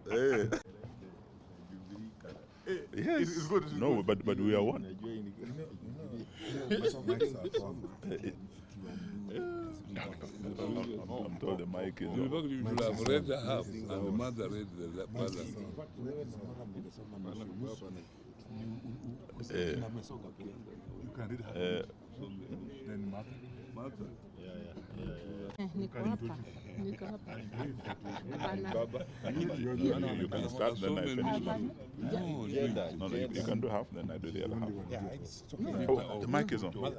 Hey. Yes. It's good. No, but we are one. I'm told the mic is on. In fact, you should have read the half, and the mother read the balance. You can read half. Then Martha. Niko hapa. Baba, You can start, then I finish. No, you can do half, then I do the other half. Oh, the mic is on.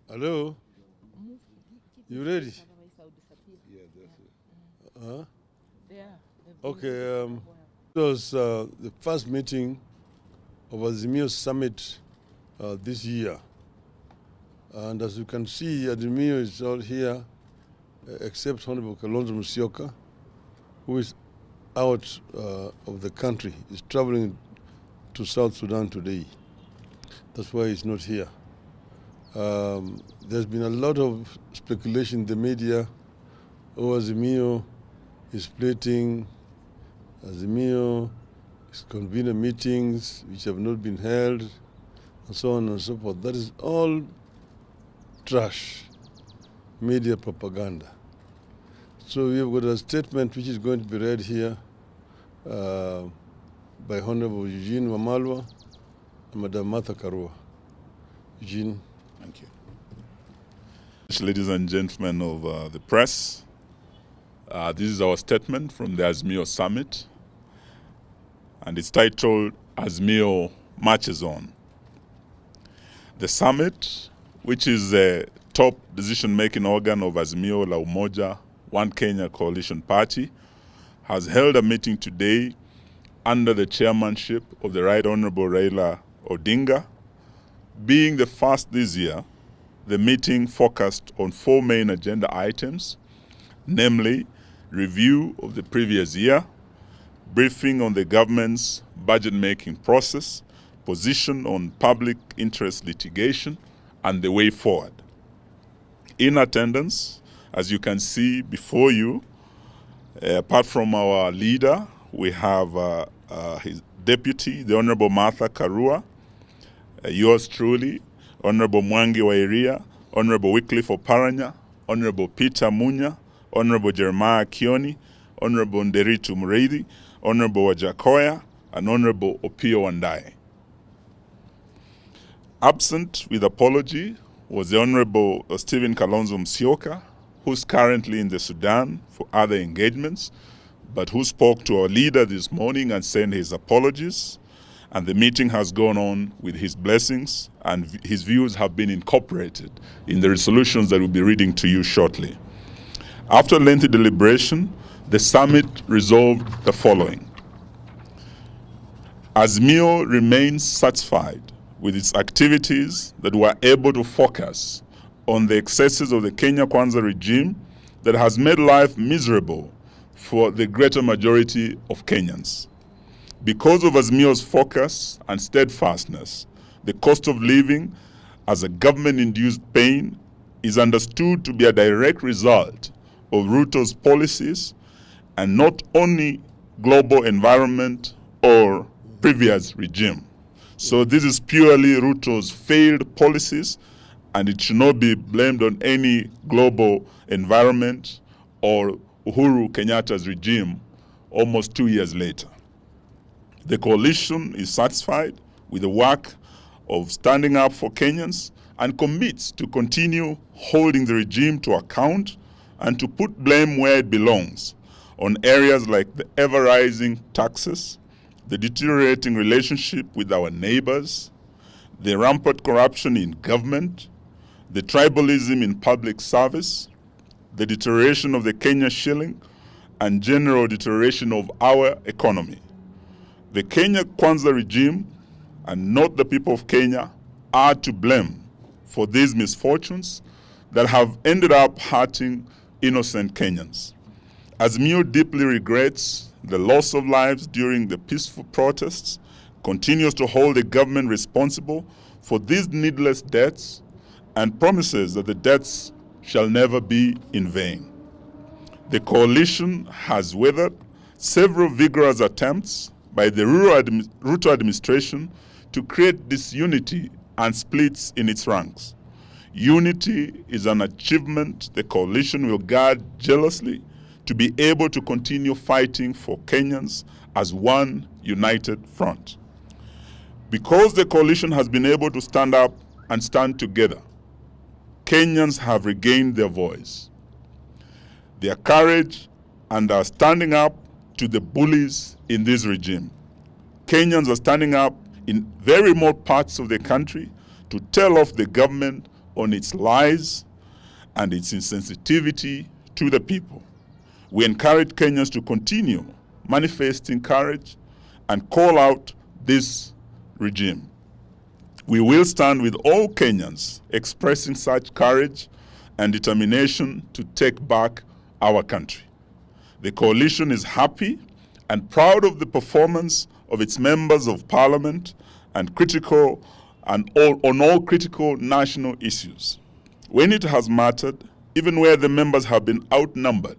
Hello? You ready? yeah, that's it. Huh? Yeah. Okay. It was the first meeting of Azimio Summit this year. And as you can see, Azimio is all here, except Honorable Kalonzo Musyoka, who is out of the country. He's traveling to South Sudan today. That's why he's not here. There's been a lot of speculation in the media. Oh, Azimio is splitting. Azimio is convening meetings which have not been held, and so on and so forth. That is all trash, media propaganda. So we have got a statement which is going to be read here by Honorable Eugene Wamalwa and Madam Martha Karua. Eugene. Thank you. Ladies and gentlemen of the press, this is our statement from the Azimio Summit, and it's titled Azimio Marches On. The summit, which is the top decision-making organ of Azimio La Umoja, One Kenya Coalition Party, has held a meeting today under the chairmanship of the Right Honorable Raila Odinga. Being the first this year, the meeting focused on 4 main agenda items, namely review of the previous year, briefing on the government's budget-making process, position on public interest litigation, and the way forward. In attendance, as you can see before you, apart from our leader, we have his deputy, the Honorable Martha Karua, yours truly, Honorable Mwangi Wairia, Honorable Wycliffe Oparanya, Honorable Peter Munya, Honorable Jeremiah Kioni, Honorable Nderitu Mureithi, Honorable Wajakoya, and Honorable Opio Wandae. Absent with apology was the Honorable Stephen Kalonzo Musyoka, who's currently in the Sudan for other engagements, but who spoke to our leader this morning and sent his apologies. And the meeting has gone on with his blessings, and his views have been incorporated in the resolutions that we'll be reading to you shortly. After lengthy deliberation, the summit resolved the following. Azimio remains satisfied with its activities that were able to focus on the excesses of the Kenya Kwanza regime that has made life miserable for the greater majority of Kenyans. Because of Azimio's focus and steadfastness, the cost of living as a government-induced pain is understood to be a direct result of Ruto's policies and not only global environment or previous regime. So this is purely Ruto's failed policies, and it should not be blamed on any global environment or Uhuru Kenyatta's regime almost 2 years later. The coalition is satisfied with the work of standing up for Kenyans and commits to continue holding the regime to account and to put blame where it belongs on areas like the ever-rising taxes, the deteriorating relationship with our neighbors, the rampant corruption in government, the tribalism in public service, the deterioration of the Kenya shilling, and general deterioration of our economy. The Kenya Kwanza regime, and not the people of Kenya, are to blame for these misfortunes that have ended up hurting innocent Kenyans. Azimio deeply regrets the loss of lives during the peaceful protests, continues to hold the government responsible for these needless deaths, and promises that the deaths shall never be in vain. The coalition has weathered several vigorous attempts by the Ruto administration to create disunity and splits in its ranks. Unity is an achievement the coalition will guard jealously to be able to continue fighting for Kenyans as one united front. Because the coalition has been able to stand up and stand together, Kenyans have regained their voice, their courage, and are standing up to the bullies in this regime. Kenyans are standing up in very remote parts of the country to tell off the government on its lies and its insensitivity to the people. We encourage Kenyans to continue manifesting courage and call out this regime. We will stand with all Kenyans expressing such courage and determination to take back our country. The coalition is happy and proud of the performance of its members of parliament and on all critical national issues. When it has mattered, even where the members have been outnumbered,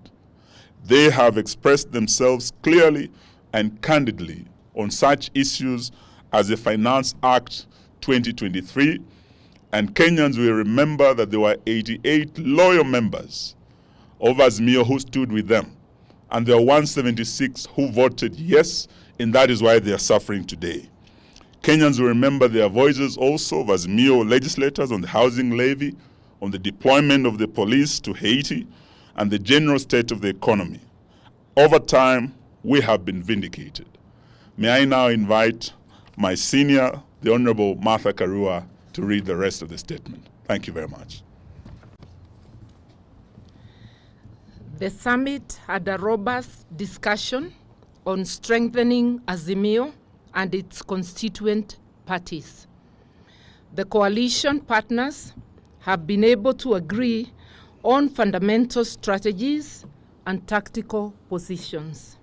they have expressed themselves clearly and candidly on such issues as the Finance Act 2023, and Kenyans will remember that there were 88 loyal members of Azimio who stood with them, and there are 176 who voted yes, and that is why they are suffering today. Kenyans will remember their voices also of Azimio legislators on the housing levy, on the deployment of the police to Haiti, and the general state of the economy. Over time, we have been vindicated. May I now invite my senior, the Honorable Martha Karua, to read the rest of the statement. Thank you very much. The summit had a robust discussion on strengthening Azimio and its constituent parties. The coalition partners have been able to agree on fundamental strategies and tactical positions.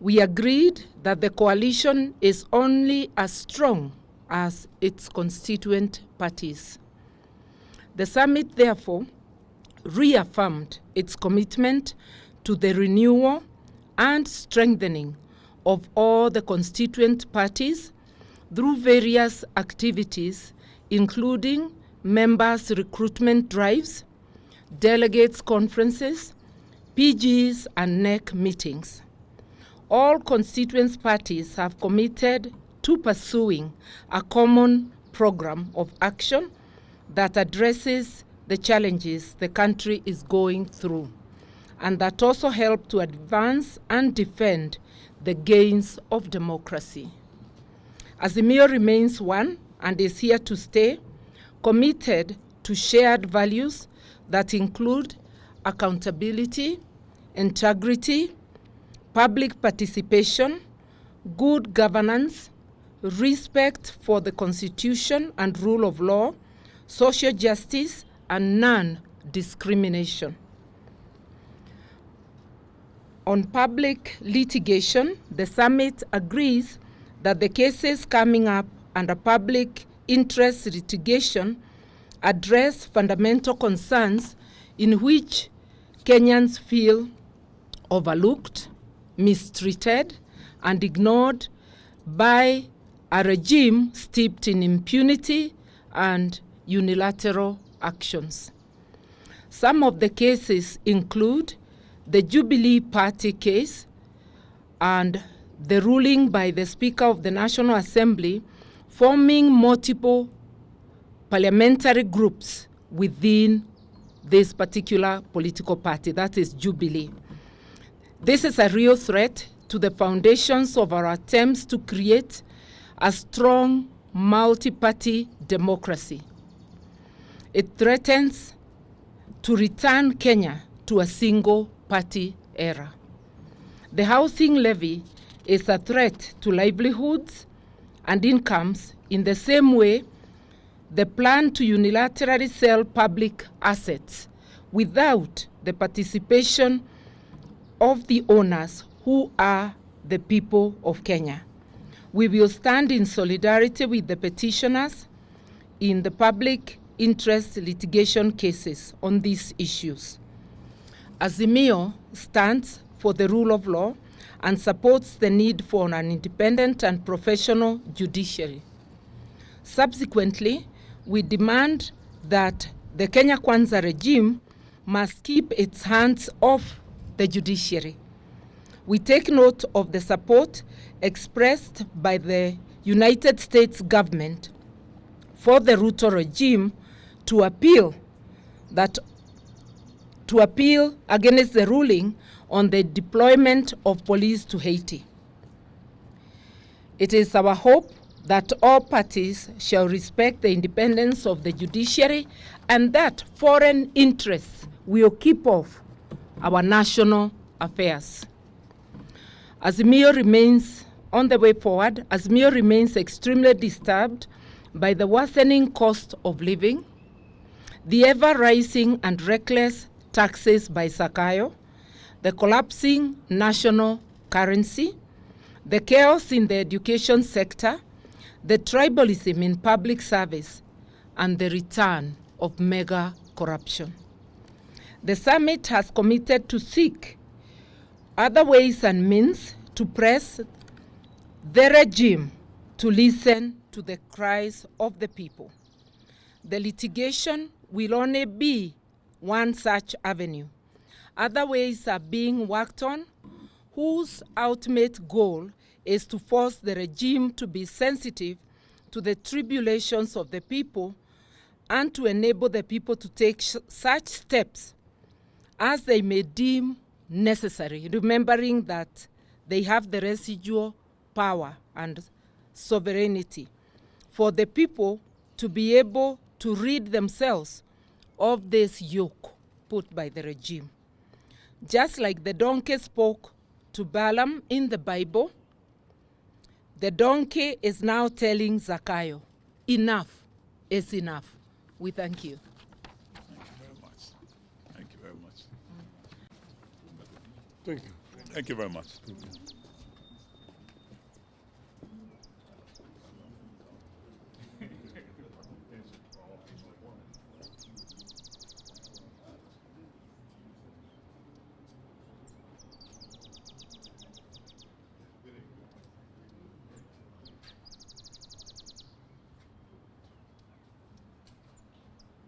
We agreed that the coalition is only as strong as its constituent parties. The summit, therefore, reaffirmed its commitment to the renewal and strengthening of all the constituent parties through various activities, including members' recruitment drives, delegates' conferences, PGs, and NEC meetings. All constituent parties have committed to pursuing a common program of action that addresses the challenges the country is going through, and that also help to advance and defend the gains of democracy. Azimio remains one and is here to stay, committed to shared values that include accountability, integrity, public participation, good governance, respect for the Constitution and rule of law, social justice, and non-discrimination. On public litigation, the summit agrees that the cases coming up under public interest litigation address fundamental concerns in which Kenyans feel overlooked, mistreated, and ignored by a regime steeped in impunity and unilateral actions. Some of the cases include the Jubilee Party case and the ruling by the Speaker of the National Assembly forming multiple parliamentary groups within this particular political party, that is Jubilee. This is a real threat to the foundations of our attempts to create a strong multi-party democracy. It threatens to return Kenya to a single-party era. The housing levy is a threat to livelihoods and incomes in the same way the plan to unilaterally sell public assets without the participation of the owners who are the people of Kenya. We will stand in solidarity with the petitioners in the public interest litigation cases on these issues. Azimio stands for the rule of law and supports the need for an independent and professional judiciary. Subsequently, we demand that the Kenya Kwanza regime must keep its hands off the judiciary. We take note of the support expressed by the United States government for the Ruto regime to appeal against the ruling on the deployment of police to Haiti. It is our hope that all parties shall respect the independence of the judiciary and that foreign interests will keep off our national affairs. Azimio remains on the way forward. Azimio remains extremely disturbed by the worsening cost of living, the ever-rising and reckless taxes by Zakayo, the collapsing national currency, the chaos in the education sector, the tribalism in public service, and the return of mega corruption. The summit has committed to seek other ways and means to press the regime to listen to the cries of the people. The litigation will only be one such avenue. Other ways are being worked on, whose ultimate goal is to force the regime to be sensitive to the tribulations of the people and to enable the people to take such steps as they may deem necessary, remembering that they have the residual power and sovereignty for the people to be able to rid themselves of this yoke put by the regime. Just like the donkey spoke to Balaam in the Bible, the donkey is now telling Zakayo, enough is enough. We thank you. Thank you very much. Thank you very much. Thank you. Thank you very much.